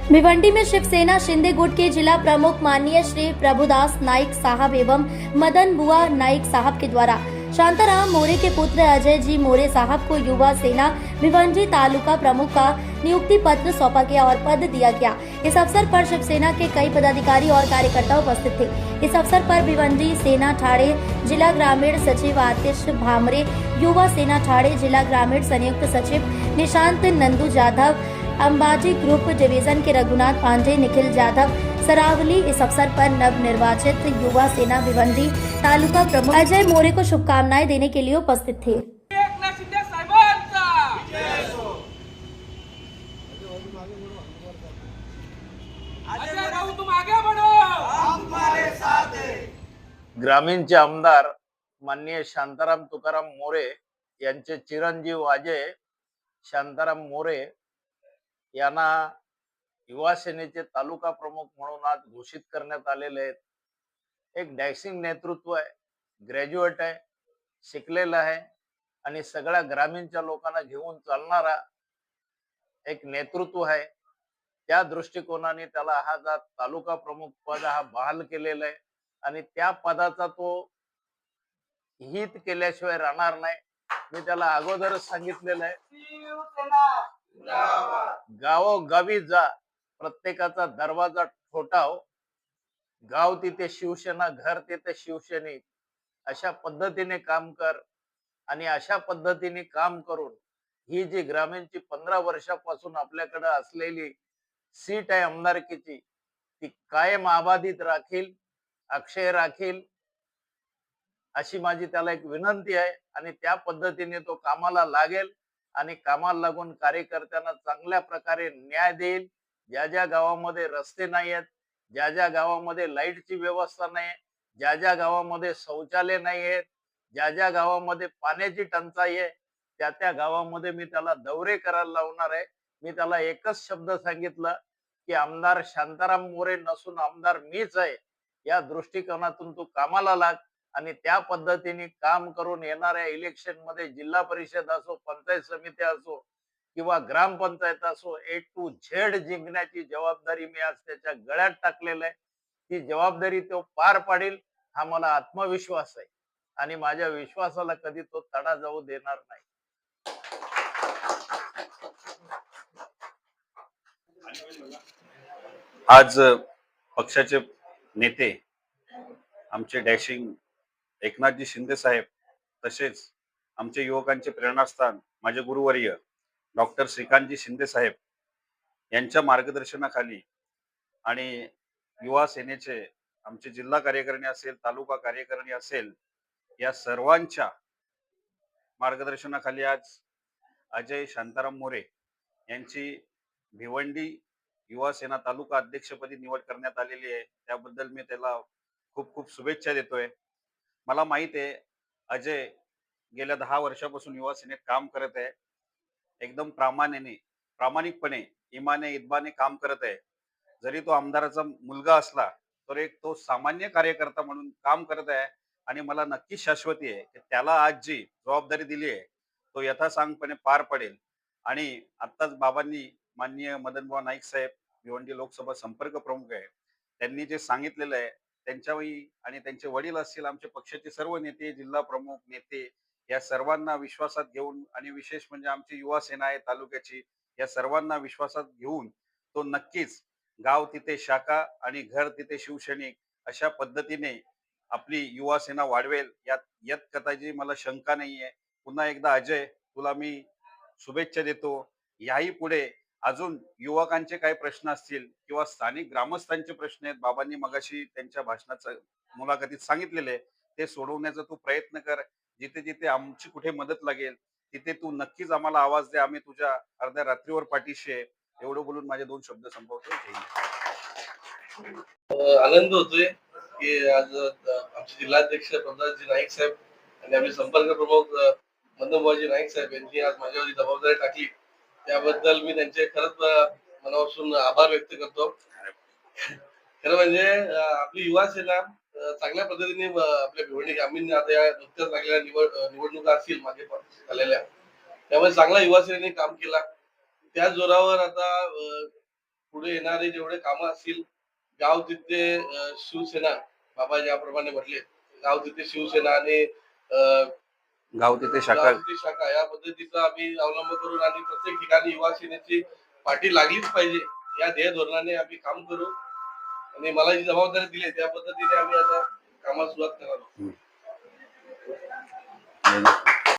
भिवंडी में शिवसेना शिंदे गुट के जिला प्रमुख माननीय श्री प्रभुदास नाइक साहब एवं मदन बुआ नाइक साहब के द्वारा शांताराम मोरे के पुत्र अजय जी मोरे साहब को युवा सेना भिवंडी तालुका प्रमुख का नियुक्ति पत्र सौंपा गया और पद दिया गया। इस अवसर पर शिवसेना के कई पदाधिकारी और कार्यकर्ता उपस्थित थे। इस अवसर पर भिवंडी सेना ठाणे जिला ग्रामीण सचिव आतिश भामरे, युवा सेना ठाणे जिला ग्रामीण संयुक्त सचिव निशांत नंदू जाधव, अंबाजी ग्रुप डिवीजन के रघुनाथ पांडे, निखिल जाधव सरावली इस अवसर पर नवनिर्वाचित युवा सेना भिवंडी तालुका प्रमुख अजय मोरे को शुभकामनाएं देने के लिए उपस्थित थे। ग्रामीणचे आमदार माननीय शांताराम तुकाराम मोरे यांचे चिरंजीव अजय शांताराम मोरे यांना युवा सेनेचे तालुका प्रमुख म्हणून आज घोषित करण्यात आलेले आहेत। एक डॅशिंग नेतृत्व आहे, ग्रॅज्युएट आहे, शिकलेला आहे आणि सगळ्या ग्रामीणच्या लोकांना घेऊन चालणारा एक नेतृत्व आहे। त्या दृष्टिकोनाने त्याला हा तालुका प्रमुख पद हा बहाल केलेला आहे आणि त्या पदाचा तो हित केल्याशिवाय राहणार नाही। मी त्याला अगोदरच सांगितलेलं आहे, गावोगावी जा, प्रत्येकाचा दरवाजा ठोठाव, गाव तिथे शिवसेना, घर तिथे शिवसैनिक, अशा पद्धतीने काम कर आणि अशा पद्धतीने काम करून ही जी ग्रामीणची 15 वर्षापासून आपल्याकडे असलेली सीट आहे आमदारकीची, ती कायम अबाधित राखील, अक्षय राखील, अशी माझी त्याला एक विनंती आहे। आणि त्या पद्धतीने तो कामाला लागेल आणि कामाला लागून कार्यकर्त्यांना चांगल्या प्रकारे न्याय देईल। ज्या ज्या गावामध्ये रस्ते नाही आहेत, ज्या ज्या गावामध्ये लाईटची व्यवस्था नाही, ज्या ज्या गावामध्ये शौचालय नाही आहेत, ज्या ज्या गावामध्ये पाण्याची टंचाई आहे, त्या त्या गावामध्ये मी त्याला दौरे करायला लावणार आहे। मी त्याला एकच शब्द सांगितलं की आमदार शांताराम मोरे नसून आमदार मीच आहे, या दृष्टिकोनातून तू कामाला लाग आणि त्या पद्धतीने काम करून येणाऱ्या इलेक्शन मध्ये जिल्हा परिषद असो, पंचायत समिती असो किंवा ग्रामपंचायत असो, A to Z जिंकण्याची जबाबदारी मी आज त्याच्या गळ्यात टाकलेलं आहे। ती जबाबदारी तो पार पाडेल हा मला आत्मविश्वास आहे आणि माझ्या विश्वासाला कधी तो तडा जाऊ देणार नाही। आज पक्षाचे नेते आमचे डॅशिंग एकनाथजी शिंदे साहेब, तसेच आमचे युवकांचे प्रेरणास्थान माझे गुरुवर्य डॉक्टर श्रीकांतजी शिंदे साहेब यांच्या मार्गदर्शनाखाली आणि युवा सेनेचे आमचे जिल्हा कार्यकारिणी असेल, तालुका कार्यकारिणी असेल, या सर्वांच्या मार्गदर्शनाखाली आज अजय शांताराम मोरे यांची भिवंडी युवा सेना तालुका अध्यक्षपदी निवड करण्यात आलेली आहे। त्याबद्दल मी त्याला खूप खूप शुभेच्छा देतोय। मला माहित आहे अजय गेल्या 10 वर्षापासून युवा सेनेत काम करत आहे, एकदम प्रामाणिकपणे, इमाने इदबाने काम करत आहे। जरी तो आमदाराचा मुलगा असला तर तो सामान्य कार्यकर्ता म्हणून काम करत आहे आणि मला नक्की शाश्वती आहे की त्याला आज जी जबाबदारी दिली आहे तो यथासांगपणे पार पडेल। आणि आत्ताच बाबांनी, माननीय मदनबुवा नाईक साहेब भिवंडी लोकसभा संपर्क प्रमुख आहे, त्यांनी जे सांगितलेलं आहे, त्यांच्याही आणि त्यांचे वडील असतील, आमचे पक्षाचे सर्व नेते, जिल्हा प्रमुख नेते, या सर्वांना विश्वासात घेऊन आणि विशेष म्हणजे आमची युवा सेना आहे तालुक्याची, या सर्वांना विश्वासात घेऊन तो नक्कीच गाव तिथे शाखा आणि घर तिथे शिवसैनिक अशा पद्धतीने आपली युवा सेना वाढवेल, यात यत कथाची मला शंका नाहीये। पुन्हा एकदा अजय, तुला मी शुभेच्छा देतो। याही पुढे अजून युवकांचे काही प्रश्न असतील किंवा स्थानिक ग्रामस्थांचे प्रश्न आहेत, बाबांनी मगाशी त्यांच्या भाषणाचा मुलाखतीत सांगितलेले, ते सोडवण्याचा तू प्रयत्न कर। जिथे जिथे आमची कुठे मदत लागेल तिथे तू नक्कीच आम्हाला आवाज दे, आम्ही तुझ्या अर्ध्या रात्रीवर पाठीशी आहे। एवढं बोलून माझे 2 शब्द संपवतो। आनंद होतोय की आज आमचे जिल्हाध्यक्ष प्रभुदासजी नाईक साहेब आणि आमचे संपर्क प्रमुख मदनबुवाजी नाईक साहेब यांनी आज माझ्यावर जबाबदारी टाकली, त्याबद्दल मी त्यांचे खरंच मनापासून आभार व्यक्त करतो। खरं म्हणजे आपली युवा सेना चांगल्या पद्धतीने आपल्या भिवंडी आम्ही आता या नुकत्याच लागलेल्या निवडणुका असतील मागे झालेल्या, त्यामुळे चांगला युवा सेनेने काम केला। त्या जोरावर आता पुढे येणारे जेवढे कामं असतील, गाव तिथे शिवसेना, बाबा ज्याप्रमाणे म्हटले, गाव तिथे शिवसेना आणि गाव तिथे शाखा गाव तिथे शाखा या पद्धतीचा आम्ही अवलंब करून आणि प्रत्येक ठिकाणी युवा सेनेची पाठी लागलीच पाहिजे या ध्येय धोरणाने आम्ही काम करू आणि मला जी जबाबदारी दिली त्या पद्धतीने आम्ही आता कामाला सुरुवात करणार आहोत.